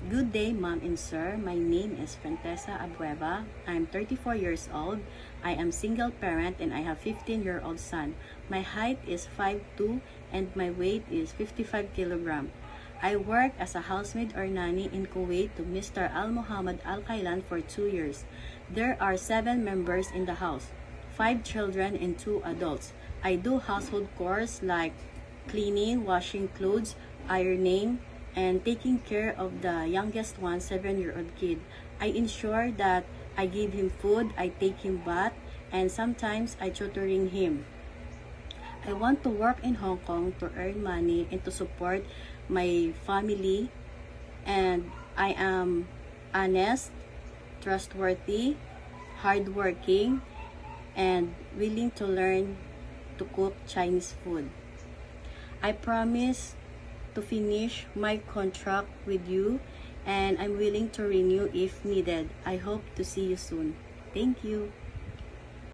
Good day, ma'am and sir. My name is Frantessa Abueva. I'm 34 years old. I am single parent and I have 15-year-old son. My height is 5'2" and my weight is 55 kilogram. I worked as a housemaid or nanny in Kuwait to Mr. Al Muhammad Al Kailan for 2 years. There are 7 members in the house, 5 children and 2 adults. I do household chores like cleaning, washing clothes, ironing, and taking care of the youngest one, 7-year-old kid. I ensure that I give him food, I take him bath, and sometimes I tutoring him. I want to work in Hong Kong to earn money and to support my family, and I am honest, trustworthy, hardworking, and willing to learn to cook Chinese food. I promise to finish my contract with you, and I'm willing to renew if needed. I hope to see you soon. Thank you.